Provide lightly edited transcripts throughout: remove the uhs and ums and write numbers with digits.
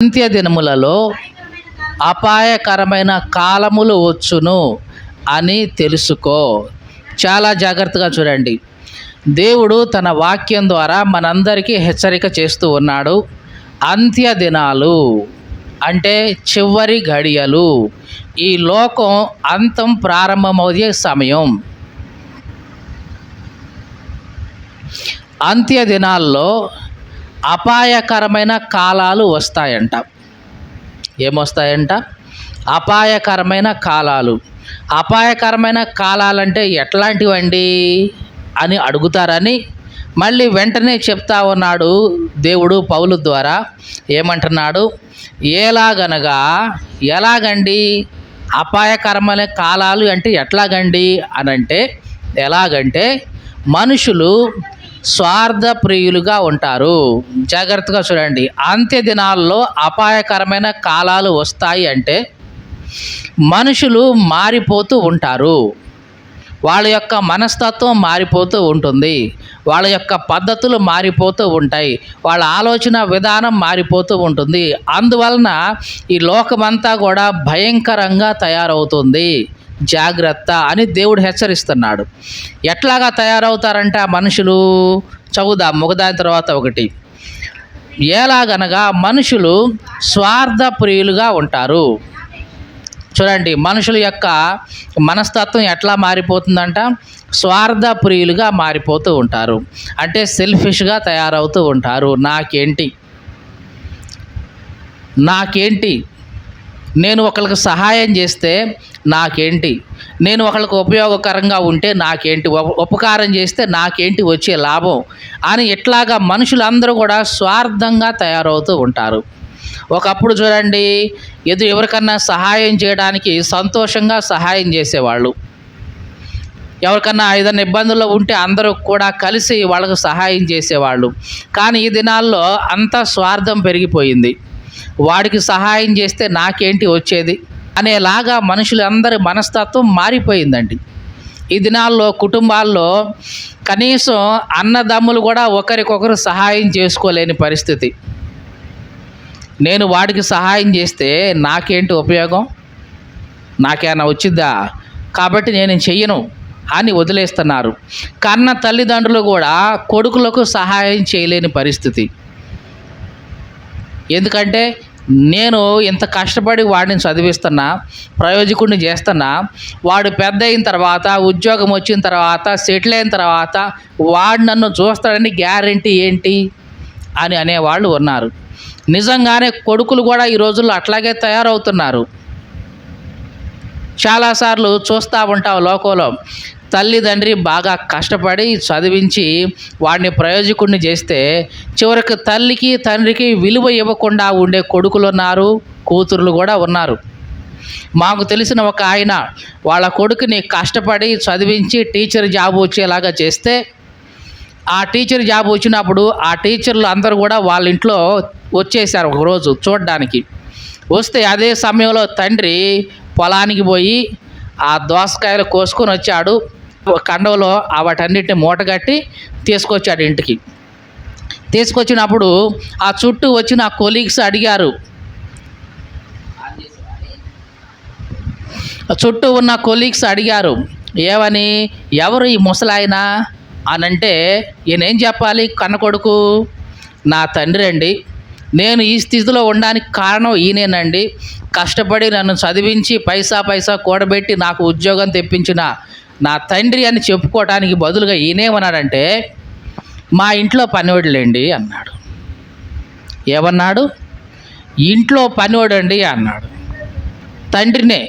అంత్య దినములలో అపాయకరమైన కాలములు వచ్చును అని తెలుసుకో. చాలా జాగ్రత్తగా చూడండి. దేవుడు తన వాక్యం ద్వారా మనందరికీ హెచ్చరిక చేస్తూ ఉన్నాడు. అంత్య దినాలు అంటే చివరి గడియలు, ఈ లోకం అంతం ప్రారంభమయ్యే సమయం. అంత్య దినాల్లో అపాయకరమైన కాలాలు వస్తాయంట. ఏమొస్తాయంట? అపాయకరమైన కాలాలు. అపాయకరమైన కాలాలంటే ఎట్లాంటివండి అని అడుగుతారని మళ్ళీ వెంటనే చెప్తా ఉన్నాడు దేవుడు పౌలు ద్వారా. ఏమంటున్నాడు? ఎలాగండి అపాయకరమైన కాలాలు అంటే ఎట్లాగండి అనంటే, ఎలాగంటే మనుషులు స్వార్థ ప్రియులుగా ఉంటారు. జాగ్రత్తగా చూడండి. అంత్య దినాల్లో అపాయకరమైన కాలాలు వస్తాయి అంటే మనుషులు మారిపోతూ ఉంటారు. వాళ్ళ యొక్క మనస్తత్వం మారిపోతూ ఉంటుంది, వాళ్ళ యొక్క పద్ధతులు మారిపోతూ ఉంటాయి, వాళ్ళ ఆలోచన విధానం మారిపోతూ ఉంటుంది. అందువలన ఈ లోకమంతా కూడా భయంకరంగా తయారవుతుంది. జాగ్రత్త అని దేవుడు హెచ్చరిస్తున్నాడు. ఎట్లాగా తయారవుతారంటే ఆ మనుషులు, చదువుదాం ఒకదాని తర్వాత ఒకటి. ఎలాగనగా మనుషులు స్వార్థ ప్రియులుగా ఉంటారు. చూడండి, మనుషుల యొక్క మనస్తత్వం ఎట్లా మారిపోతుందంట? స్వార్థ ప్రియులుగా మారిపోతూ ఉంటారు. అంటే సెల్ఫిష్గా తయారవుతూ ఉంటారు. నాకేంటి, నేను ఒకరికి సహాయం చేస్తే నాకేంటి, నేను ఒకరికి ఉపయోగకరంగా ఉంటే నాకేంటి, ఉపకారం చేస్తే నాకేంటి వచ్చే లాభం అని ఇట్లాగా మనుషులందరూ కూడా స్వార్థంగా తయారవుతూ ఉంటారు. ఒకప్పుడు చూడండి, ఎవరికన్నా సహాయం చేయడానికి సంతోషంగా సహాయం చేసేవాళ్ళు. ఎవరికన్నా ఏదైనా ఇబ్బందుల్లో ఉంటే అందరూ కూడా కలిసి వాళ్ళకు సహాయం చేసేవాళ్ళు. కానీ ఈ దినాల్లో అంతా స్వార్థం పెరిగిపోయింది. వాడికి సహాయం చేస్తే నాకేంటి వచ్చేది అనేలాగా మనుషులందరి మనస్తత్వం మారిపోయిందండి. ఈ దినాల్లో కుటుంబాల్లో కనీసం అన్నదమ్ములు కూడా ఒకరికొకరు సహాయం చేసుకోలేని పరిస్థితి. నేను వాడికి సహాయం చేస్తే నాకేంటి ఉపయోగం, నాకేమైనా వచ్చిద్దా, కాబట్టి నేను చెయ్యను అని వదిలేస్తున్నారు. కన్న తల్లిదండ్రులు కూడా కొడుకులకు సహాయం చేయలేని పరిస్థితి. ఎందుకంటే నేను ఇంత కష్టపడి వాడిని చదివిస్తున్నా, ప్రయోజకుడిని చేస్తున్నా, వాడు పెద్ద అయిన తర్వాత, ఉద్యోగం వచ్చిన తర్వాత, సెటిల్ అయిన తర్వాత వాడు నన్ను చూస్తాడని గ్యారెంటీ ఏంటి అని అనేవాళ్ళు ఉన్నారు. నిజంగానే కొడుకులు కూడా ఈ రోజుల్లో అట్లాగే తయారవుతున్నారు. చాలాసార్లు చూస్తూ ఉంటాం లోకంలో, తల్లిదండ్రి బాగా కష్టపడి చదివించి వాడిని ప్రయోజకుడిని చేస్తే చివరికి తల్లికి తండ్రికి విలువ ఇవ్వకుండా ఉండే కొడుకులు ఉన్నారు, కూతుర్లు కూడా ఉన్నారు. మాకు తెలిసిన ఒక ఆయన వాళ్ళ కొడుకుని కష్టపడి చదివించి టీచర్ జాబ్ వచ్చేలాగా చేస్తే, ఆ టీచర్ జాబ్ వచ్చినప్పుడు ఆ టీచర్లు అందరూ కూడా వాళ్ళ ఇంట్లో వచ్చేసారు ఒకరోజు చూడడానికి. వస్తే అదే సమయంలో తండ్రి పొలానికి పోయి ఆ దోసకాయలు కోసుకొని వచ్చాడు. కండవలో వాటన్నిటిని మూటగట్టి తీసుకొచ్చాడు ఇంటికి. తీసుకొచ్చినప్పుడు ఆ చుట్టూ వచ్చిన కొలీగ్స్ అడిగారు, చుట్టూ ఉన్న కొలీగ్స్ అడిగారు, ఏమని, ఎవరు ఈ ముసలాయన అనంటే ఈయన ఏం చెప్పాలి? కన్న కొడుకు, నా తండ్రి అండి, నేను ఈ స్థితిలో ఉండడానికి కారణం ఈయనేనండి, కష్టపడి నన్ను చదివించి పైసా కూడబెట్టి నాకు ఉద్యోగం తెప్పించిన నా తండ్రి అని చెప్పుకోవడానికి బదులుగా ఈయనేమన్నాడంటే, మా ఇంట్లో పనివాడులేండి అన్నాడు. ఏమన్నాడు? ఇంట్లో పనివాడండి అన్నాడు. తండ్రినే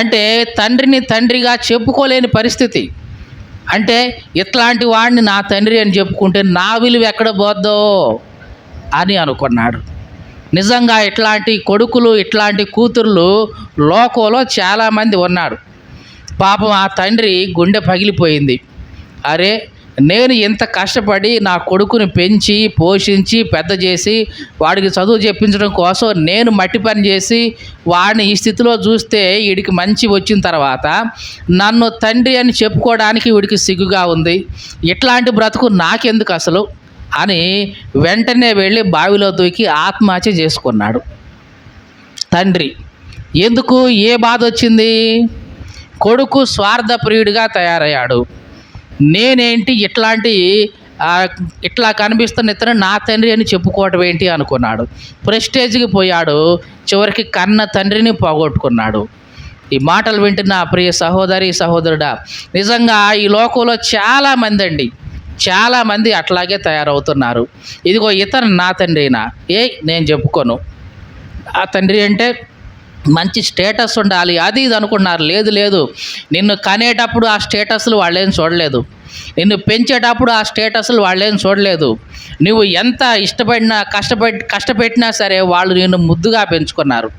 అంటే తండ్రిని తండ్రిగా చెప్పుకోలేని పరిస్థితి. అంటే ఇట్లాంటి వాడిని నా తండ్రి అని చెప్పుకుంటే నా విలువ ఎక్కడ పోద్దో అని అనుకున్నాడు. నిజంగా ఇట్లాంటి కొడుకులు, ఇట్లాంటి కూతుర్లు లోకంలో చాలామంది ఉన్నారు. పాపం ఆ తండ్రి గుండె పగిలిపోయింది. అరే, నేను ఇంత కష్టపడి నా కొడుకుని పెంచి పోషించి పెద్ద చేసి వాడికి చదువు చెప్పించడం కోసం నేను మట్టి పని చేసి వాడిని ఈ స్థితిలో చూస్తే వీడికి మంచి వచ్చిన తర్వాత నన్ను తండ్రి అని చెప్పుకోవడానికి వీడికి సిగ్గుగా ఉంది. ఇట్లాంటి బ్రతుకు నాకెందుకు అసలు అని వెంటనే వెళ్ళి బావిలో దూకి ఆత్మహత్య చేసుకున్నాడు తండ్రి. ఎందుకు? ఏ బాధ వచ్చింది? కొడుకు స్వార్థప్రియుడిగా తయారయ్యాడు. నేనేంటి ఇట్లా కనిపిస్తున్న ఇతను నా తండ్రి అని చెప్పుకోవటం ఏంటి అనుకున్నాడు. ప్రెస్టేజ్కి పోయాడు. చివరికి కన్న తండ్రిని పోగొట్టుకున్నాడు. ఈ మాటలు వింటున్న ప్రియ సహోదరి సహోదరుడా, నిజంగా ఈ లోకంలో చాలామంది అట్లాగే తయారవుతున్నారు. ఇదిగో ఇతను నా తండ్రినా? నేను చెప్పుకోను. ఆ తండ్రి అంటే మంచి స్టేటస్ ఉండాలి, అది ఇది అనుకున్నారు. లేదు, నిన్ను కనేటప్పుడు ఆ స్టేటస్లు వాళ్ళేం చూడలేదు. నిన్ను పెంచేటప్పుడు ఆ స్టేటస్లు వాళ్ళేం చూడలేదు. నువ్వు ఎంత ఇష్టపడినా కష్టపెట్టినా సరే వాళ్ళు నిన్ను ముద్దుగా పెంచుకున్నారు.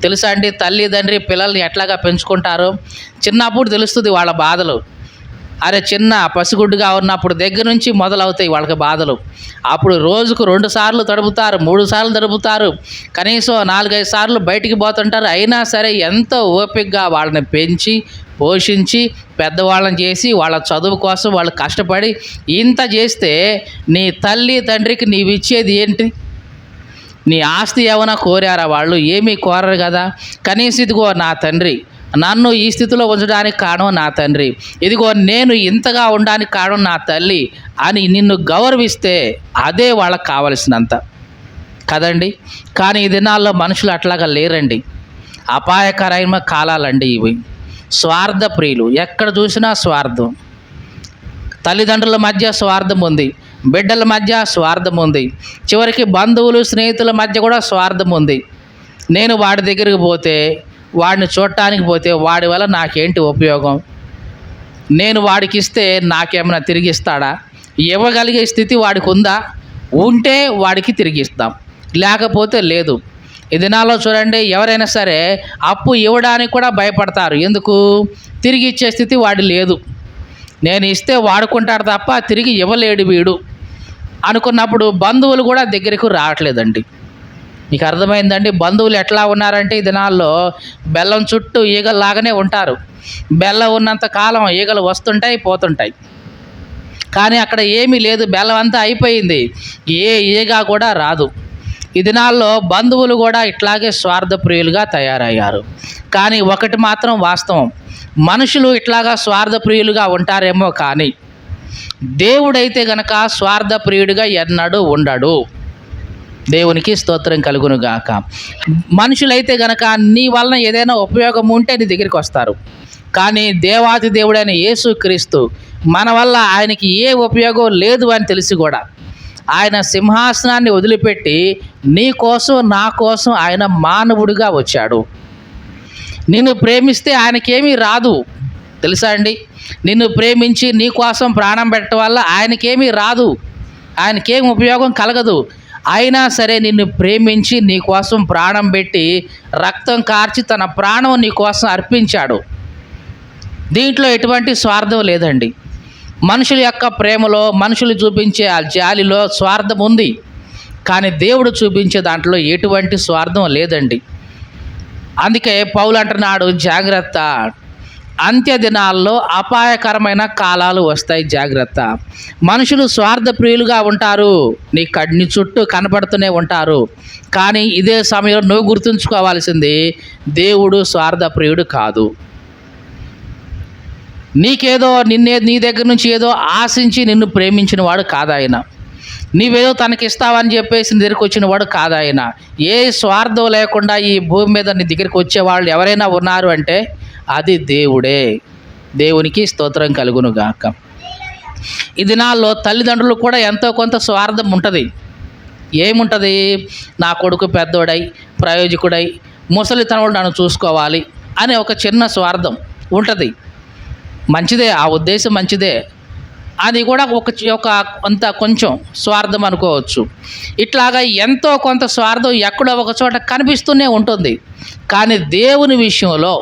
తెలుసా అండి, తల్లిదండ్రి పిల్లల్ని ఎట్లాగా పెంచుకుంటారో చిన్నప్పుడు తెలుస్తుంది వాళ్ళ బాధలు. అరే చిన్న పసిగుడ్డుగా ఉన్నప్పుడు దగ్గర నుంచి మొదలవుతాయి వాళ్ళకి బాధలు. అప్పుడు రోజుకు 2 సార్లు తడుపుతారు, 3 సార్లు తడుపుతారు, కనీసం 4-5 సార్లు బయటికి పోతుంటారు. అయినా సరే ఎంతో ఓపికగా వాళ్ళని పెంచి పోషించి పెద్దవాళ్ళని చేసి వాళ్ళ చదువు కోసం వాళ్ళు కష్టపడి ఇంత చేస్తే నీ తల్లి తండ్రికి నీవిచ్చేది ఏంటి? నీ ఆస్తి ఏమైనా కోరారా వాళ్ళు? ఏమీ కోరరు కదా. కనీసం ఇదిగో నా తండ్రి నన్ను ఈ స్థితిలో ఉంచడానికి కారణం నా తండ్రి, ఇదిగో నేను ఇంతగా ఉండడానికి కారణం నా తల్లి అని నిన్ను గౌరవిస్తే అదే వాళ్ళకి కావలసినంత కదండి. కానీ ఈ దినాల్లో మనుషులు అట్లాగా లేరండి. అపాయకరమైన కాలాలండి ఇవి. స్వార్థ ప్రియులు, ఎక్కడ చూసినా స్వార్థం. తల్లిదండ్రుల మధ్య స్వార్థం ఉంది, బిడ్డల మధ్య స్వార్థం ఉంది, చివరికి బంధువులు స్నేహితుల మధ్య కూడా స్వార్థం ఉంది. నేను వాడి దగ్గరికి పోతే, వాడిని చూడటానికి పోతే వాడి వల్ల నాకేంటి ఉపయోగం? నేను వాడికి ఇస్తే నాకేమైనా తిరిగి ఇస్తాడా? ఇవ్వగలిగే స్థితి వాడికి ఉందా? ఉంటే వాడికి తిరిగి ఇస్తాం, లేకపోతే లేదు. ఈ దినాల్లో చూడండి, ఎవరైనా సరే అప్పు ఇవ్వడానికి కూడా భయపడతారు. ఎందుకు? తిరిగి ఇచ్చే స్థితి వాడి లేదు. నేను ఇస్తే వాడుకుంటాడు తప్ప తిరిగి ఇవ్వలేడు వీడు అనుకున్నప్పుడు బంధువులు కూడా దగ్గరకు రావట్లేదండి. మీకు అర్థమైందండి? బంధువులు ఎట్లా ఉన్నారంటే ఈ దినాల్లో బెల్లం చుట్టూ ఈగల్లాగానే ఉంటారు. బెల్లం ఉన్నంత కాలం ఈగలు వస్తుంటాయి పోతుంటాయి, కానీ అక్కడ ఏమీ లేదు, బెల్లం అంతా అయిపోయింది, ఏ ఈగ కూడా రాదు. ఈ దినాల్లో బంధువులు కూడా ఇట్లాగే స్వార్థప్రియులుగా తయారయ్యారు. కానీ ఒకటి మాత్రం వాస్తవం, మనుషులు ఇట్లాగా స్వార్థప్రియులుగా ఉంటారేమో కానీ దేవుడైతే గనక స్వార్థప్రియుడిగా ఎన్నడూ ఉండడు. దేవునికి స్తోత్రం కలుగును గాక. మనుషులైతే గనక నీ వలన ఏదైనా ఉపయోగం ఉంటే నీ దగ్గరికి వస్తారు. కానీ దేవాది దేవుడైన యేసుక్రీస్తు మన వల్ల ఆయనకి ఏ ఉపయోగం లేదు అని తెలిసి కూడా ఆయన సింహాసనాన్ని వదిలిపెట్టి నీ కోసం నా కోసం ఆయన మానవుడిగా వచ్చాడు. నిన్ను ప్రేమిస్తే ఆయనకేమీ రాదు తెలుసా అండి. నిన్ను ప్రేమించి నీ కోసం ప్రాణం పెట్టడం వల్ల ఆయనకేమీ రాదు, ఆయనకేం ఉపయోగం కలగదు. అయినా సరే నిన్ను ప్రేమించి నీ కోసం ప్రాణం పెట్టి రక్తం కార్చి తన ప్రాణం నీ కోసం అర్పించాడు. దీంట్లో ఎటువంటి స్వార్థం లేదండి. మనుషుల యొక్క ప్రేమలో, మనుషులు చూపించే ఆ జాలిలో స్వార్థం ఉంది, కానీ దేవుడు చూపించే దాంట్లో ఎటువంటి స్వార్థం లేదండి. అందుకే పౌలు అంటున్నాడు, జాగ్రత్త, అంత్య దినాల్లో అపాయకరమైన కాలాలు వస్తాయి, జాగ్రత్త. మనుషులు స్వార్థప్రియులుగా ఉంటారు, నీ చుట్టూ కనపడుతూనే ఉంటారు. కానీ ఇదే సమయంలో నువ్వు గుర్తుంచుకోవాల్సింది, దేవుడు స్వార్థప్రియుడు కాదు. నీకేదో నీ దగ్గర నుంచి ఏదో ఆశించి నిన్ను ప్రేమించిన వాడు కాదాయన. నీవేదో తనకిస్తావని చెప్పేసి నీ దగ్గరికి వచ్చిన వాడు కాదాయన. ఏ స్వార్థం లేకుండా ఈ భూమి మీద నీ దగ్గరికి వచ్చేవాళ్ళు ఎవరైనా ఉన్నారు అంటే అది దేవుడే. దేవునికి స్తోత్రం కలుగును గాక. ఈ దినాల్లో తల్లిదండ్రులు కూడా ఎంతో కొంత స్వార్థం ఉంటుంది. ఏముంటుంది? నా కొడుకు పెద్దోడై ప్రయోజకుడై ముసలితనంలో నన్ను చూసుకోవాలి అనే ఒక చిన్న స్వార్థం ఉంటుంది. మంచిదే, ఆ ఉద్దేశం మంచిదే, అది కూడా కొంచెం స్వార్థం అనుకోవచ్చు. ఇట్లాగా ఎంతో కొంత స్వార్థం ఎక్కడో ఒక చోట కనిపిస్తూనే ఉంటుంది. కానీ దేవుని విషయంలో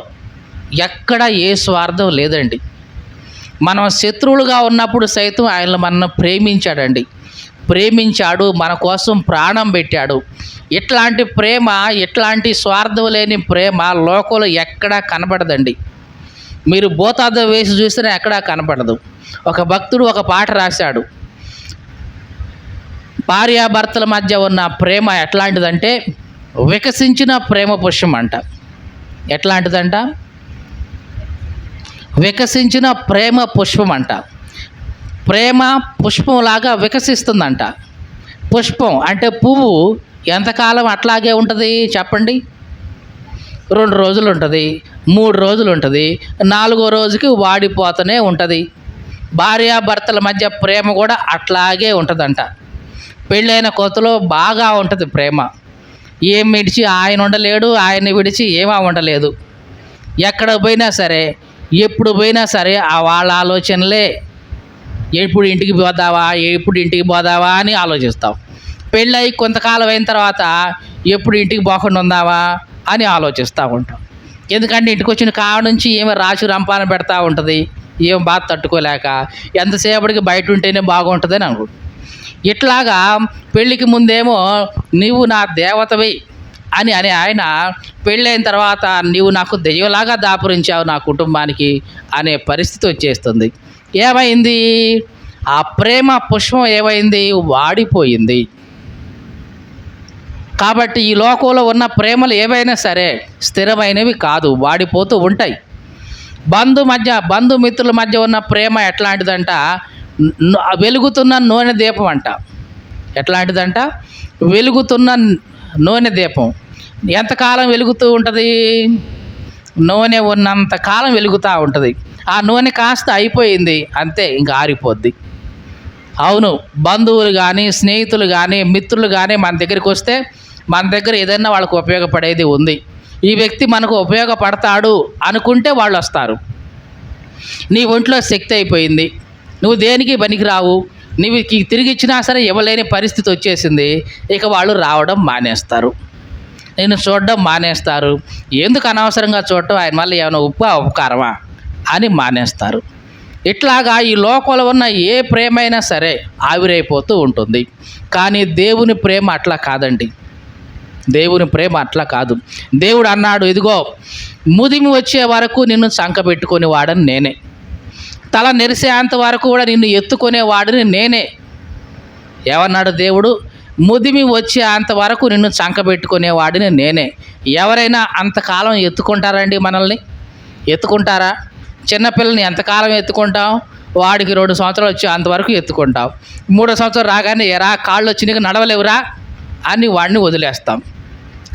ఎక్కడ ఏ స్వార్థం లేదండి. మనం శత్రువులుగా ఉన్నప్పుడు సైతం ఆయన మనల్ని ప్రేమించాడండి, ప్రేమించాడు, మన కోసం ప్రాణం పెట్టాడు. ఇట్లాంటి ప్రేమ, ఇట్లాంటి స్వార్థం లేని ప్రేమ లోకంలో ఎక్కడా కనపడదండి. మీరు భూతార్థం వేసి చూస్తేనే ఎక్కడా కనపడదు. ఒక భక్తుడు ఒక పాట రాశాడు, భార్యాభర్తల మధ్య ఉన్న ప్రేమ ఎట్లాంటిదంటే వికసించిన ప్రేమ పుష్పం అంట. ఎట్లాంటిదంట? వికసించిన ప్రేమ పుష్పం అంట. ప్రేమ పుష్పంలాగా వికసిస్తుందంట. పుష్పం అంటే పువ్వు ఎంతకాలం అట్లాగే ఉంటుంది చెప్పండి? 2 రోజులు ఉంటుంది, 3 రోజులు ఉంటుంది, 4వ రోజుకి వాడిపోతూనే ఉంటుంది. భార్యాభర్తల మధ్య ప్రేమ కూడా అట్లాగే ఉంటుందంట. పెళ్ళైన కొత్తలో బాగా ఉంటుంది ప్రేమ. ఏం విడిచి ఆయన ఉండలేడు, ఆయన్ని విడిచి ఏమా ఉండలేదు. ఎక్కడ పోయినా సరే, ఎప్పుడు పోయినా సరే ఆ వాళ్ళ ఆలోచనలే. ఎప్పుడు ఇంటికి పోదావా అని ఆలోచిస్తాం. పెళ్ళయి కొంతకాలం అయిన తర్వాత ఎప్పుడు ఇంటికి పోకుండా ఉందావా అని ఆలోచిస్తూ ఉంటాం. ఎందుకంటే ఇంటికి వచ్చిన కాడ నుంచి ఏమో రాశి రంపాన పెడతా ఉంటుంది, ఏం బాధ తట్టుకోలేక ఎంతసేపటికి బయట ఉంటేనే బాగుంటుందని అనుకుంటాం. ఇట్లాగా పెళ్ళికి ముందేమో నీవు నా దేవతవి అని ఆయన పెళ్ళైన తర్వాత నీవు నాకు దెయ్యంలాగా దాపురించావు నా కుటుంబానికి అనే పరిస్థితి వచ్చేస్తుంది. ఏమైంది? ఆ ప్రేమ పుష్పం ఏమైంది? వాడిపోయింది. కాబట్టి ఈ లోకంలో ఉన్న ప్రేమలు ఏవైనా సరే స్థిరమైనవి కాదు, వాడిపోతూ ఉంటాయి. బంధుమిత్రుల మధ్య ఉన్న ప్రేమ ఎట్లాంటిదంట? వెలుగుతున్న నూనె దీపం అంట. ఎట్లాంటిదంట? వెలుగుతున్న నూనె దీపం. ఎంతకాలం వెలుగుతూ ఉంటుంది? నూనె ఉన్నంత కాలం వెలుగుతూ ఉంటుంది. ఆ నూనె కాస్త అయిపోయింది అంతే, ఇంకా ఆరిపోద్ది. అవును, బంధువులు కానీ, స్నేహితులు కానీ, మిత్రులు కానీ మన దగ్గరికి వస్తే మన దగ్గర ఏదైనా వాళ్ళకు ఉపయోగపడేది ఉంది, ఈ వ్యక్తి మనకు ఉపయోగపడతాడు అనుకుంటే వాళ్ళు వస్తారు. నీ ఒంట్లో శక్తి అయిపోయింది, నువ్వు దేనికి పనికిరావు, నువ్వు తిరిగి ఇచ్చినా సరే ఇవ్వలేని పరిస్థితి వచ్చేసింది, ఇక వాళ్ళు రావడం మానేస్తారు, నేను చూడడం మానేస్తారు. ఎందుకు అనవసరంగా చూడటం, ఆయన వల్ల ఏమైనా ఉపకారమా అని మానేస్తారు. ఇట్లాగా ఈ లోకంలో ఉన్న ఏ ప్రేమైనా సరే ఆవిరైపోతూ ఉంటుంది. కానీ దేవుని ప్రేమ అట్లా కాదండి. దేవుని ప్రేమ అట్లా కాదు. దేవుడు అన్నాడు, ఇదిగో ముదిమి వచ్చే వరకు నిన్ను సంకబెట్టుకునే వాడని నేనే, తల నెరిసేంత వరకు కూడా నిన్ను ఎత్తుకునేవాడిని నేనే. ఏమన్నాడు దేవుడు? ముదిమి వచ్చే అంతవరకు నిన్ను సంకబెట్టుకునేవాడిని నేనే. ఎవరైనా అంతకాలం ఎత్తుకుంటారండి? మనల్ని ఎత్తుకుంటారా? చిన్నపిల్లని ఎంతకాలం ఎత్తుకుంటాం? వాడికి 2 సంవత్సరాలు వచ్చి అంతవరకు ఎత్తుకుంటాం. 3వ సంవత్సరం రాగానే ఎరా కాళ్ళు వచ్చి నీకు నడవలేవురా అని వాడిని వదిలేస్తాం.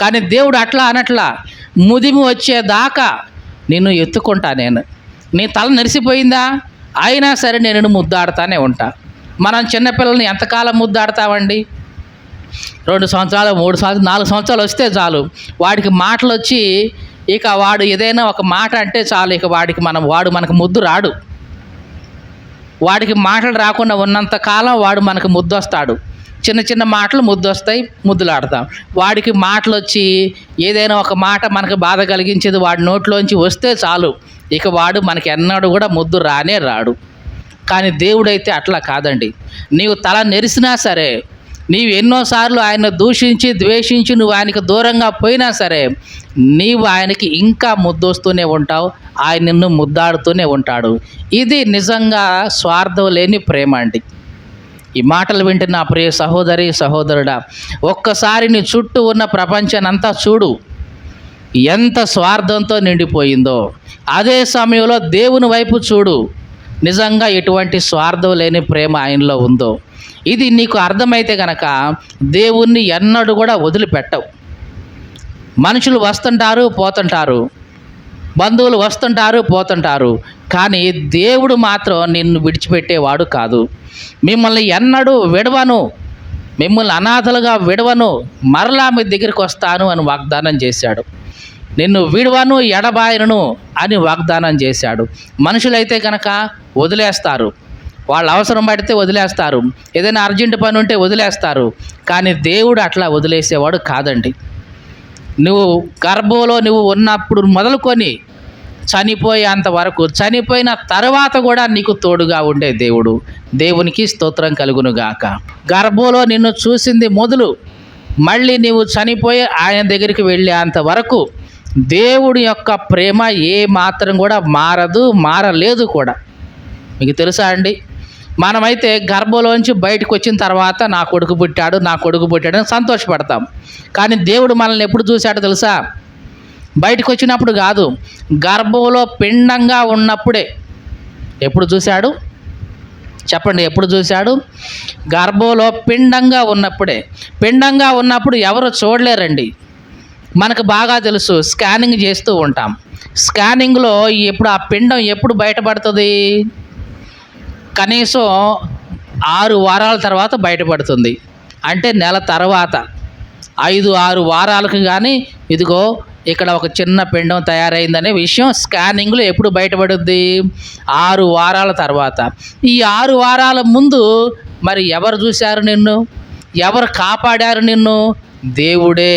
కానీ దేవుడు అట్లా అనట్లా, ముదిమి వచ్చేదాకా నిన్ను ఎత్తుకుంటా నేను. నీ తల నెరిసిపోయిందా అయినా సరే నేను ముద్దాడుతానే ఉంటా. మనం చిన్నపిల్లల్ని ఎంతకాలం ముద్దాడతామండి? 2 సంవత్సరాలు, 3 సంవత్సరాలు, 4 సంవత్సరాలు వస్తే చాలు, వాడికి మాటలు వచ్చి ఇక వాడు ఏదైనా ఒక మాట అంటే చాలు, ఇక వాడు మనకు ముద్దు రాడు. వాడికి మాటలు రాకుండా ఉన్నంత కాలం వాడు మనకు ముద్దు వస్తాడు. చిన్న చిన్న మాటలు ముద్దు వస్తాయి, ముద్దులాడతాం. వాడికి మాటలు వచ్చి ఏదైనా ఒక మాట మనకు బాధ కలిగించేది వాడి నోట్లోంచి వస్తే చాలు, ఇక వాడు మనకి ఎన్నడూ కూడా ముద్దు రానే రాడు. కానీ దేవుడైతే అట్లా కాదండి. నీవు తల నెరిసినా సరే, నీవు ఎన్నోసార్లు ఆయన దూషించి ద్వేషించి నువ్వు ఆయనకు దూరంగా పోయినా సరే, నీవు ఆయనకి ఇంకా ముద్దొస్తూనే ఉంటావు, ఆయన నిన్ను ముద్దాడుతూనే ఉంటాడు. ఇది నిజంగా స్వార్థం లేని ప్రేమ అండి. ఈ మాటలు వింటున్న ప్రియ సహోదరి సహోదరుడా, ఒక్కసారి నీ చుట్టూ ఉన్న ప్రపంచాన్ని అంతా చూడు, ఎంత స్వార్థంతో నిండిపోయిందో. అదే సమయంలో దేవుని వైపు చూడు, నిజంగా ఎటువంటి స్వార్థం లేని ప్రేమ ఆయనలో ఉందో. ఇది నీకు అర్థమైతే గనక దేవుణ్ణి ఎన్నడూ కూడా వదిలిపెట్టవు. మనుషులు వస్తుంటారు పోతుంటారు, బంధువులు వస్తుంటారు పోతుంటారు, కానీ దేవుడు మాత్రం నిన్ను విడిచిపెట్టేవాడు కాదు. మిమ్మల్ని ఎన్నడూ విడవను, మిమ్మల్ని అనాథలుగా విడవను, మరలా మీ దగ్గరికి వస్తాను అని వాగ్దానం చేశాడు. నిన్ను విడవను ఎడబాయను అని వాగ్దానం చేశాడు. మనుషులైతే కనుక వదిలేస్తారు, వాళ్ళ అవసరం పడితే వదిలేస్తారు, ఏదైనా అర్జెంటు పని ఉంటే వదిలేస్తారు. కానీ దేవుడు అట్లా వదిలేసేవాడు కాదండి. నువ్వు గర్భంలో నువ్వు ఉన్నప్పుడు మొదలుకొని చనిపోయేంత వరకు, చనిపోయిన తర్వాత కూడా నీకు తోడుగా ఉండే దేవుడు. దేవునికి స్తోత్రం కలుగునుగాక. గర్భంలో నిన్ను చూసింది మొదలు మళ్ళీ నీవు చనిపోయి ఆయన దగ్గరికి వెళ్ళేంత వరకు దేవుడి యొక్క ప్రేమ ఏ మాత్రం కూడా మారదు, మారలేదు కూడా. మీకు తెలుసా అండి? మనమైతే గర్భంలోంచి బయటకు వచ్చిన తర్వాత నా కొడుకు పుట్టాడు అని సంతోషపడతాం. కానీ దేవుడు మనల్ని ఎప్పుడు చూశాడో తెలుసా? బయటకు వచ్చినప్పుడు కాదు, గర్భంలో పిండంగా ఉన్నప్పుడే. ఎప్పుడు చూశాడు చెప్పండి? ఎప్పుడు చూశాడు? గర్భంలో పిండంగా ఉన్నప్పుడే. పిండంగా ఉన్నప్పుడు ఎవరు చూడలేరండి. మనకు బాగా తెలుసు, స్కానింగ్ చేస్తూ ఉంటాం. స్కానింగ్లో ఎప్పుడు ఆ పిండం ఎప్పుడు బయటపడుతుంది? కనీసం 6 వారాల తర్వాత బయటపడుతుంది. అంటే నెల తర్వాత 5-6 వారాలకు కానీ ఇదిగో ఇక్కడ ఒక చిన్న పిండం తయారైందనే విషయం స్కానింగ్లో ఎప్పుడు బయటపడుద్ది? 6 వారాల తర్వాత. ఈ 6 వారాల ముందు మరి ఎవరు చూశారు నిన్ను? ఎవరు కాపాడారు నిన్ను? దేవుడే.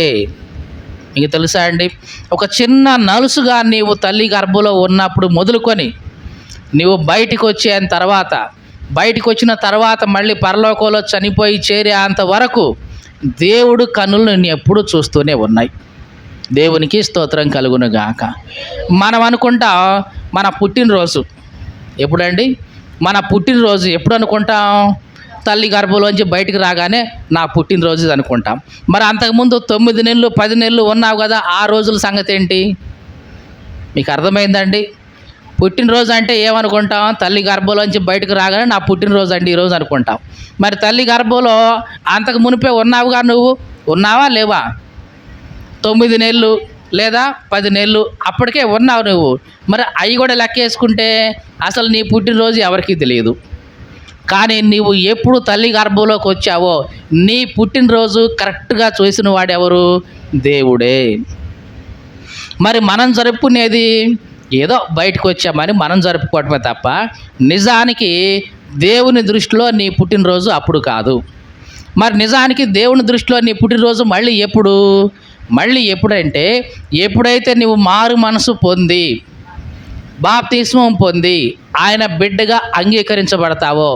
మీకు తెలుసా అండి, ఒక చిన్న నలుసుగా నీవు తల్లి గర్భంలో ఉన్నప్పుడు మొదలుకొని నీవు బయటికి వచ్చేంత తర్వాత, బయటికి వచ్చిన తర్వాత మళ్ళీ పరలోకంలో చనిపోయి చేరే అంతవరకు దేవుడు కన్నులు నిన్ను ఎప్పుడూ చూస్తూనే ఉన్నాయి. దేవునికి స్తోత్రం కలుగును గాక. మనం అనుకుంటాం మన పుట్టినరోజు ఎప్పుడండి? మన పుట్టినరోజు ఎప్పుడు అనుకుంటాం? తల్లి గర్భంలోంచి బయటికి రాగానే నా పుట్టినరోజు అనుకుంటాం. మరి అంతకుముందు 9 నెలలు 10 నెలలు ఉన్నావు కదా, ఆ రోజుల సంగతి ఏంటి? మీకు అర్థమైందండి? పుట్టినరోజు అంటే ఏమనుకుంటాం? తల్లి గర్భంలోంచి బయటకు రాగానే నా పుట్టినరోజు అండి ఈరోజు అనుకుంటాం. మరి తల్లి గర్భంలో అంతకు మునిపే ఉన్నావుగా, నువ్వు ఉన్నావా లేవా? 9 నెలలు లేదా 10 నెలలు అప్పటికే ఉన్నావు నువ్వు. మరి అవి కూడా లెక్కేసుకుంటే అసలు నీ పుట్టినరోజు ఎవరికీ తెలియదు. కానీ నీవు ఎప్పుడు తల్లి గర్భంలోకి వచ్చావో నీ పుట్టినరోజు కరెక్ట్గా చూసిన వాడెవరు? దేవుడే. మరి మనం జరుపుకునేది ఏదో బయటకు వచ్చామని మనం జరుపుకోవటమే తప్ప నిజానికి దేవుని దృష్టిలో నీ పుట్టినరోజు అప్పుడు కాదు. మరి నిజానికి దేవుని దృష్టిలో నీ పుట్టినరోజు మళ్ళీ ఎప్పుడంటే ఎప్పుడైతే నువ్వు మారు మనసు పొంది బాప్తిస్మం పొంది ఆయన బిడ్డగా అంగీకరించబడతావో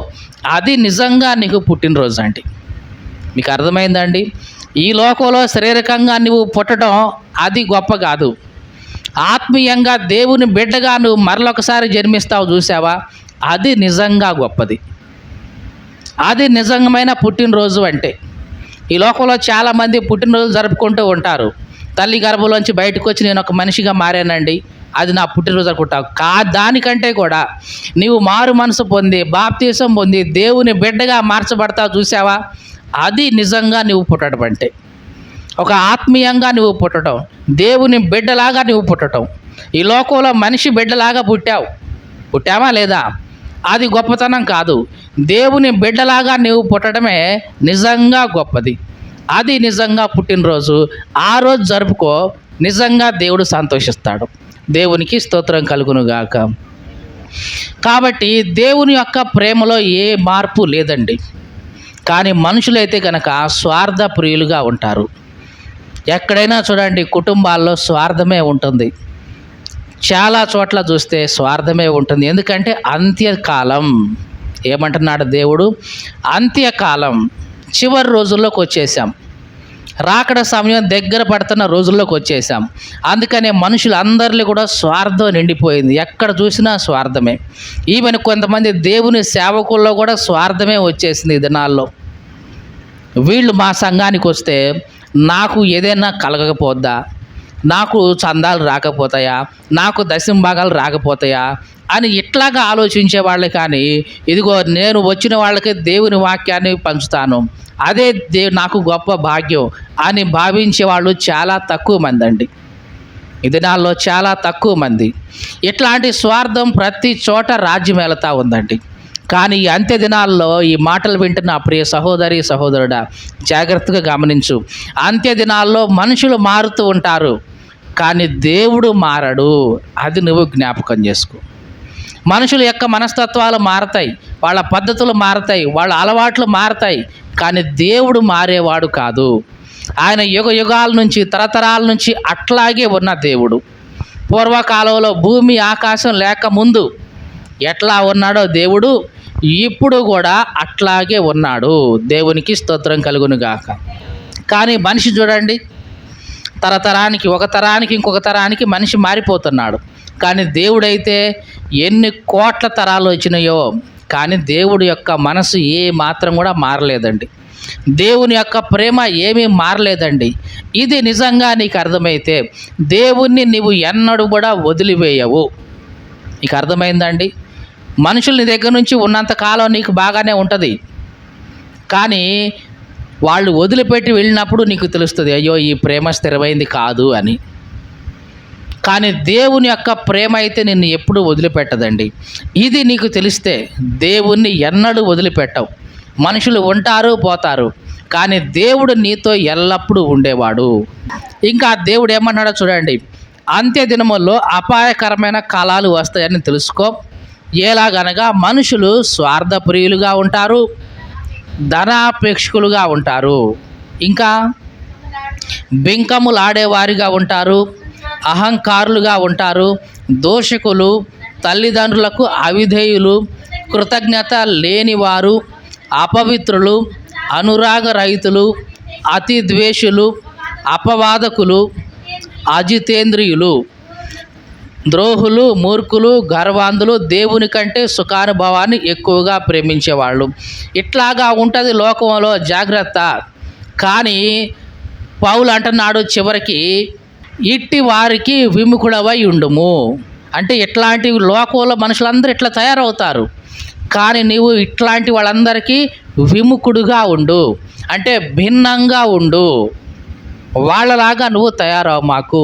అది నిజంగా నీకు పుట్టినరోజు అండి. మీకు అర్థమైందండి? ఈ లోకంలో శారీరకంగా నువ్వు పుట్టడం అది గొప్ప కాదు. ఆత్మీయంగా దేవుని బిడ్డగా నువ్వు మరొకసారి జన్మిస్తావు చూసావా, అది నిజంగా గొప్పది. అది నిజమైన పుట్టినరోజు అంటే. ఈ లోకంలో చాలామంది పుట్టినరోజు జరుపుకుంటూ ఉంటారు. తల్లి గర్భంలోంచి బయటకు వచ్చి నేను ఒక మనిషిగా మారానండి, అది నా పుట్టినరోజు అనుకుంటావు. దానికంటే కూడా నీవు మారు మనసు పొంది బాప్తీసం పొంది దేవుని బిడ్డగా మార్చబడతావు చూసావా, అది నిజంగా నువ్వు పుట్టడం అంటే. ఒక ఆత్మీయంగా నువ్వు పుట్టడం, దేవుని బిడ్డలాగా నువ్వు పుట్టడం. ఈ లోకంలో మనిషి బిడ్డలాగా పుట్టావా లేదా? అది గొప్పతనం కాదు. దేవుని బిడ్డలాగా నువ్వు పుట్టడమే నిజంగా గొప్పది. అది నిజంగా పుట్టినరోజు. ఆ రోజు జరుపుకో, నిజంగా దేవుడు సంతోషిస్తాడు. దేవునికి స్తోత్రం కలుగును గాక. కాబట్టి దేవుని యొక్క ప్రేమలో ఏ మార్పు లేదండి. కానీ మనుషులైతే కనుక స్వార్థ ప్రియులుగా ఉంటారు. ఎక్కడైనా చూడండి, కుటుంబాల్లో స్వార్థమే ఉంటుంది. చాలా చోట్ల చూస్తే స్వార్థమే ఉంటుంది. ఎందుకంటే అంత్యకాలం. ఏమంటున్నాడు దేవుడు? అంత్యకాలం, చివరి రోజుల్లోకి వచ్చేసాం. రాకడ సమయం దగ్గర పడుతున్న రోజుల్లోకి వచ్చేసాం. అందుకనే మనుషులందరిలో కూడా స్వార్థం నిండిపోయింది. ఎక్కడ చూసినా స్వార్థమే. ఈవెన్ కొంతమంది దేవుని సేవకుల్లో కూడా స్వార్థమే వచ్చేసింది ఈ దినాల్లో. వీళ్ళు మా సంఘానికి వస్తే నాకు ఏదైనా కలగకపోద్దా, నాకు చందాలు రాకపోతాయా, నాకు దశంభాగాలు రాకపోతాయా అని ఇట్లాగా ఆలోచించే వాళ్ళు. కానీ ఇదిగో నేను వచ్చిన వాళ్ళకి దేవుని వాక్యాన్ని పంచుతాను, అదే నాకు గొప్ప భాగ్యం అని భావించే వాళ్ళు చాలా తక్కువ మంది అండి. ఈ దినాల్లో చాలా తక్కువ మంది. ఇట్లాంటి స్వార్థం ప్రతి చోట రాజ్యం వెళుతూ ఉందండి. కానీ ఈ అంత్య దినాల్లో ఈ మాటలు వింటున్న ప్రియ సహోదరి సహోదరుడా, జాగ్రత్తగా గమనించు. అంత్య దినాల్లో మనుషులు మారుతూ ఉంటారు, కానీ దేవుడు మారడు. అది నువ్వు జ్ఞాపకం చేసుకో. మనుషుల యొక్క మనస్తత్వాలు మారతాయి, వాళ్ళ పద్ధతులు మారతాయి, వాళ్ళ అలవాట్లు మారతాయి, కానీ దేవుడు మారేవాడు కాదు. ఆయన యుగ యుగాల నుంచి తరతరాల నుంచి అట్లాగే ఉన్న దేవుడు. పూర్వకాలంలో భూమి ఆకాశం లేకముందు ఎట్లా ఉన్నాడో దేవుడు ఇప్పుడు కూడా అట్లాగే ఉన్నాడు. దేవునికి స్తోత్రం కలుగును గాక. కానీ మనిషి చూడండి, తరతరానికి ఒక తరానికి ఇంకొక తరానికి మనిషి మారిపోతున్నాడు. కానీ దేవుడైతే ఎన్ని కోట్ల తరాలు వచ్చినాయో కానీ దేవుడి యొక్క మనసు ఏ మాత్రం కూడా మారలేదండి. దేవుని యొక్క ప్రేమ ఏమీ మారలేదండి. ఇది నిజంగా నీకు అర్థమైతే దేవుణ్ణి నీవు ఎన్నడూ కూడా వదిలివేయవు. నీకు అర్థమైందండి? మనుషులు నీ దగ్గర నుంచి ఉన్నంత కాలం నీకు బాగానే ఉంటుంది, కానీ వాళ్ళు వదిలిపెట్టి వెళ్ళినప్పుడు నీకు తెలుస్తుంది, అయ్యో ఈ ప్రేమ స్థిరమైంది కాదు అని. కానీ దేవుని యొక్క ప్రేమ అయితే నిన్ను ఎప్పుడూ వదిలిపెట్టదండి. ఇది నీకు తెలిస్తే దేవుణ్ణి ఎన్నడూ వదిలిపెట్టవు. మనుషులు ఉంటారు, పోతారు, కానీ దేవుడు నీతో ఎల్లప్పుడూ ఉండేవాడు. ఇంకా దేవుడు ఏమన్నాడో చూడండి, అంత్య దినముల్లో అపాయకరమైన కాలాలు వస్తాయని తెలుసుకో. ఎలాగనగా మనుషులు స్వార్థప్రియులుగా ఉంటారు, ధనాపేక్షకులుగా ఉంటారు, ఇంకా బింకములాడేవారిగా ఉంటారు, అహంకారులుగా ఉంటారు, దోషకులు, తల్లిదండ్రులకు అవిధేయులు, కృతజ్ఞత లేనివారు, అపవిత్రులు, అనురాగరహితులు, అతి ద్వేషులు, అపవాదకులు, అజితేంద్రియులు, ద్రోహులు, మూర్ఖులు, గర్వాంధులు, దేవుని కంటే సుఖానుభవాన్ని ఎక్కువగా ప్రేమించేవాళ్ళు. ఇట్లాగా ఉంటుంది లోకంలో, జాగ్రత్త. కానీ పౌలు అంటున్నాడు చివరికి, ఇట్టి వారికి విముఖుడవై ఉండుము. అంటే ఇట్లాంటి లోకంలో మనుషులందరూ ఇట్లా తయారవుతారు, కానీ నీవు ఇట్లాంటి వాళ్ళందరికీ విముఖుడుగా ఉండు, అంటే భిన్నంగా ఉండు. వాళ్ళలాగా నువ్వు తయారవు మాకు.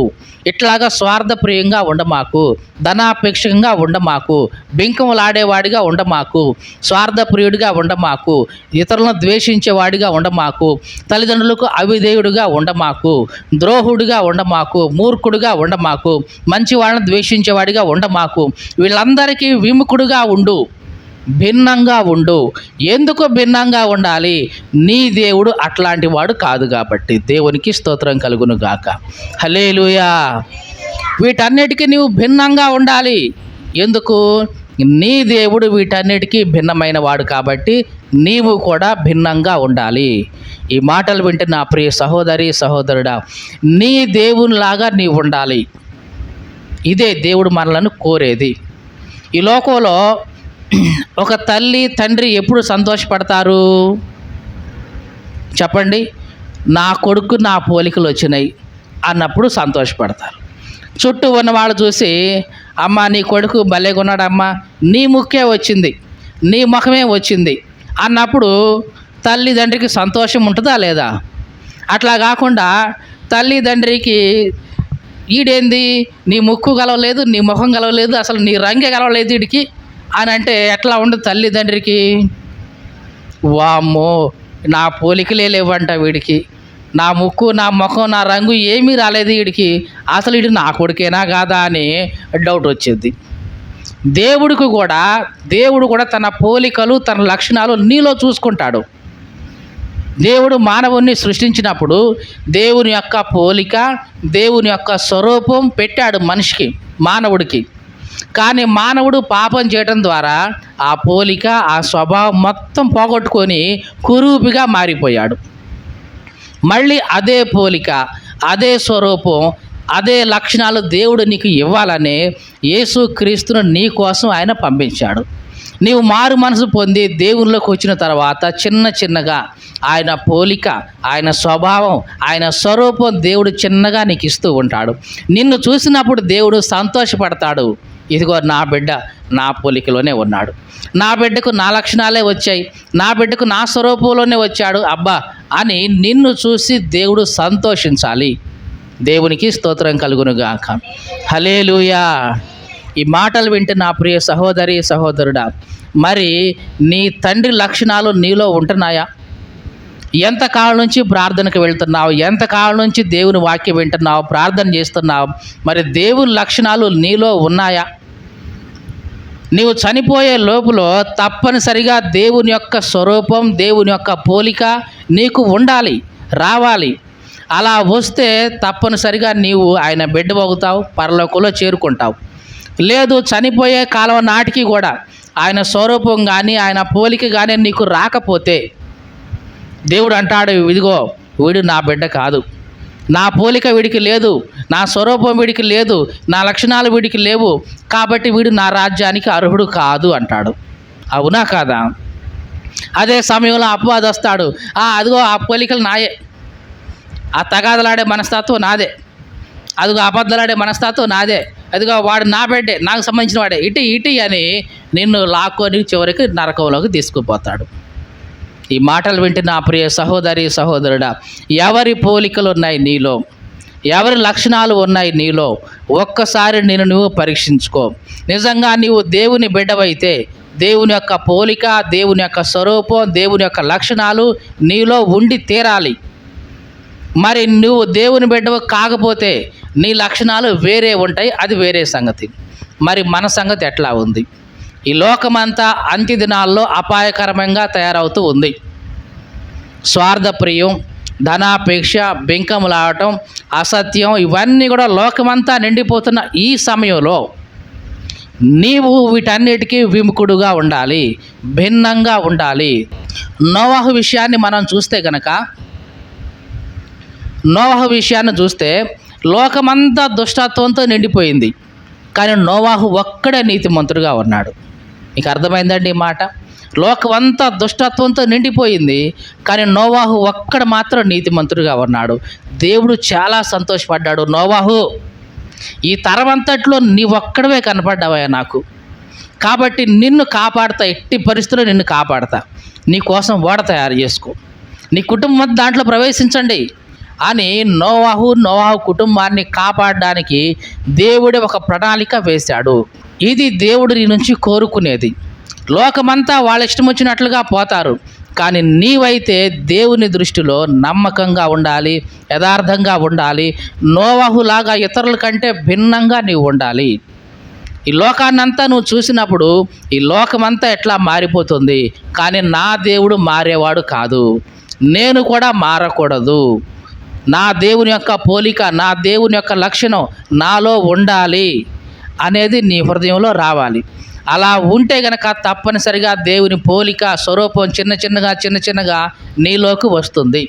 ఇట్లాగా స్వార్థప్రియంగా ఉండమాకు, ధనాపేక్షంగా ఉండమాకు, బింకములాడేవాడిగా ఉండమాకు, స్వార్థప్రియుడిగా ఉండమాకు, ఇతరులను ద్వేషించేవాడిగా ఉండమాకు, తల్లిదండ్రులకు అవిధేయుడిగా ఉండమాకు, ద్రోహుడిగా ఉండమాకు, మూర్ఖుడిగా ఉండమాకు, మంచి వాళ్ళని ద్వేషించేవాడిగా ఉండమాకు. వీళ్ళందరికీ విముఖుడుగా ఉండు, భిన్నంగా ఉండు. ఎందుకు భిన్నంగా ఉండాలి? నీ దేవుడు అట్లాంటి వాడు కాదు కాబట్టి. దేవునికి స్తోత్రం కలుగును గాక. హల్లెలూయా. వీటన్నిటికీ నీవు భిన్నంగా ఉండాలి. ఎందుకు? నీ దేవుడు వీటన్నిటికీ భిన్నమైన వాడు కాబట్టి నీవు కూడా భిన్నంగా ఉండాలి. ఈ మాటలు వింటే నా ప్రియ సహోదరి సహోదరుడా, నీ దేవునిలాగా నీవు ఉండాలి. ఇదే దేవుడు మనలను కోరేది. ఈ లోకంలో ఒక తల్లి తండ్రి ఎప్పుడు సంతోషపడతారు చెప్పండి? నా కొడుకు నా పోలికలు వచ్చినాయి అన్నప్పుడు సంతోషపడతారు. చుట్టూ ఉన్నవాళ్ళు చూసి, అమ్మ నీ కొడుకు భలేగా ఉన్నాడమ్మా, నీ ముక్కే వచ్చింది, నీ ముఖమే వచ్చింది అన్నప్పుడు తల్లిదండ్రికి సంతోషం ఉంటుందా లేదా? అట్లా కాకుండా తల్లిదండ్రికి ఈడేంది, నీ ముక్కు గలవలేదు, నీ ముఖం గలవలేదు, అసలు నీ రంగే గలవలేదు వీడికి అని అంటే ఎట్లా ఉండదు తల్లిదండ్రికి? వామ్మో నా పోలికలే లేవంట వీడికి, నా ముక్కు నా ముఖం నా రంగు ఏమీ రాలేదు వీడికి, అసలు వీడు నా కొడుకేనా కాదా అని డౌట్ వచ్చేది. దేవుడు కూడా తన పోలికలు తన లక్షణాలు నీలో చూసుకుంటాడు. దేవుడు మానవుణ్ణి సృష్టించినప్పుడు దేవుని యొక్క పోలిక, దేవుని యొక్క స్వరూపం పెట్టాడు మనిషికి, మానవుడికి. కానీ మానవుడు పాపం చేయడం ద్వారా ఆ పోలిక, ఆ స్వభావం మొత్తం పోగొట్టుకొని కురూపిగా మారిపోయాడు. మళ్ళీ అదే పోలిక, అదే స్వరూపం, అదే లక్షణాలు దేవుడు నీకు ఇవ్వాలని యేసుక్రీస్తును నీ కోసం ఆయన పంపించాడు. నీవు మారు మనసు పొంది దేవునిలోకి వచ్చిన తర్వాత చిన్న చిన్నగా ఆయన పోలిక, ఆయన స్వభావం, ఆయన స్వరూపం దేవుడు చిన్నగా నీకు ఇస్తూ ఉంటాడు. నిన్ను చూసినప్పుడు దేవుడు సంతోషపడతాడు. ఇదిగో నా బిడ్డ నా పోలికలోనే ఉన్నాడు, నా బిడ్డకు నా లక్షణాలే వచ్చాయి, నా బిడ్డకు నా స్వరూపంలోనే వచ్చాడు అబ్బా అని నిన్ను చూసి దేవుడు సంతోషించాలి. దేవునికి స్తోత్రం కలుగును గాక. హల్లెలూయా. ఈ మాటలు వింటే నా ప్రియ సహోదరి సహోదరుడా, మరి నీ తండ్రి లక్షణాలు నీలో ఉంటున్నాయా? ఎంతకాలం నుంచి ప్రార్థనకు వెళ్తున్నావు? ఎంతకాలం నుంచి దేవుని వాక్యం వింటున్నావు, ప్రార్థన చేస్తున్నావు? మరి దేవుని లక్షణాలు నీలో ఉన్నాయా? నీవు చనిపోయే లోపులో తప్పనిసరిగా దేవుని యొక్క స్వరూపం, దేవుని యొక్క పోలిక నీకు ఉండాలి, రావాలి. అలా వస్తే తప్పనిసరిగా నీవు ఆయన బిడ్డ అవుతావు, పరలోకంలో చేరుకుంటావు. లేదు, చనిపోయే కాలం నాటికి కూడా ఆయన స్వరూపం కానీ ఆయన పోలిక కానీ నీకు రాకపోతే దేవుడు అంటాడు, ఇదిగో వీడు నా బిడ్డ కాదు, నా పోలిక వీడికి లేదు, నా స్వరూపం వీడికి లేదు, నా లక్షణాలు వీడికి లేవు, కాబట్టి వీడు నా రాజ్యానికి అర్హుడు కాదు అంటాడు. అవునా కాదా? అదే సమయంలో అపవాది వస్తాడు, అదిగో ఆ పోలికలు నాయే, ఆ తగాదలాడే మనస్తత్వం నాదే, అదిగో అబద్ధాలాడే మనస్తత్వం నాదే, అదిగో వాడు నా బిడ్డే, నాకు సంబంధించిన వాడే, ఇటీ అని నిన్ను లాక్కొని చివరికి నరకంలోకి తీసుకుపోతాడు. ఈ మాటలు వింటే నా ప్రియ సహోదరి సహోదరుడా, ఎవరి పోలికలు ఉన్నాయి నీలో, ఎవరి లక్షణాలు ఉన్నాయి నీలో, ఒక్కసారి నేను నువ్వు పరీక్షించుకో. నిజంగా నీవు దేవుని బిడ్డవైతే దేవుని యొక్క పోలిక, దేవుని యొక్క స్వరూపం, దేవుని యొక్క లక్షణాలు నీలో ఉండి తీరాలి. మరి నువ్వు దేవుని బిడ్డవు కాకపోతే నీ లక్షణాలు వేరే ఉంటాయి, అది వేరే సంగతి. మరి మన సంగతి ఎట్లా ఉంది? ఈ లోకమంతా అంత్య దినాల్లో అపాయకరంగా తయారవుతూ ఉంది. స్వార్థప్రియం, ధనాపేక్ష, బెంకములాడటం, అసత్యం, ఇవన్నీ కూడా లోకమంతా నిండిపోతున్న ఈ సమయంలో నీవు వీటన్నిటికీ విముఖుడుగా ఉండాలి, భిన్నంగా ఉండాలి. నోవహు విషయాన్ని మనం చూస్తే గనక, నోవహు విషయాన్ని చూస్తే లోకమంతా దుష్టత్వంతో నిండిపోయింది, కానీ నోవహు ఒక్కడే నీతిమంతుడుగా ఉన్నాడు. మీకు అర్థమైందండి ఈ మాట? లోకమంతా దుష్టత్వంతో నిండిపోయింది, కానీ నోవహు ఒక్కడ మాత్రం నీతిమంతుడుగా ఉన్నాడు. దేవుడు చాలా సంతోషపడ్డాడు. నోవహు, ఈ తరమంతట్లో నీ ఒక్కడవే కనపడ్డావయ్యా నాకు, కాబట్టి నిన్ను కాపాడతా, ఎట్టి పరిస్థితుల్లో నిన్ను కాపాడతా, నీ కోసం ఓడ తయారు చేసుకో, నీ కుటుంబం దాంట్లో ప్రవేశించండి అని నోవహు కుటుంబాన్ని కాపాడడానికి దేవుడే ఒక ప్రణాళిక వేశాడు. ఇది దేవుడు నీ నుంచి కోరుకునేది. లోకమంతా వాళ్ళ ఇష్టం వచ్చినట్లుగా పోతారు, కానీ నీవైతే దేవుని దృష్టిలో నమ్మకంగా ఉండాలి, యథార్థంగా ఉండాలి. నోవహులాగా ఇతరుల కంటే భిన్నంగా నీవు ఉండాలి. ఈ లోకాన్నంతా నువ్వు చూసినప్పుడు ఈ లోకమంతా ఎట్లా మారిపోతుంది, కానీ నా దేవుడు మారేవాడు కాదు, నేను కూడా మారకూడదు. నా దేవుని యొక్క పోలిక, నా దేవుని యొక్క లక్షణం నాలో ఉండాలి అనేది నీ హృదయంలో రావాలి. అలా ఉంటే గనక తప్పనిసరిగా దేవుని పోలిక, స్వరూపం చిన్న చిన్నగా నీలోకి వస్తుంది.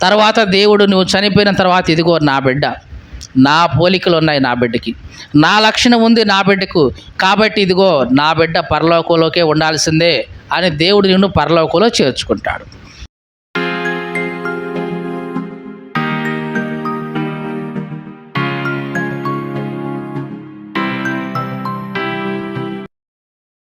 తర్వాత దేవుడు నువ్వు చనిపోయిన తర్వాత, ఇదిగో నా బిడ్డ, నా పోలికలు ఉన్నాయి నా బిడ్డకి, నా లక్షణం ఉంది నా బిడ్డకు, కాబట్టి ఇదిగో నా బిడ్డ పరలోకంలోకే ఉండాల్సిందే అని దేవుడు నిన్ను పరలోకంలో చేర్చుకుంటాడు.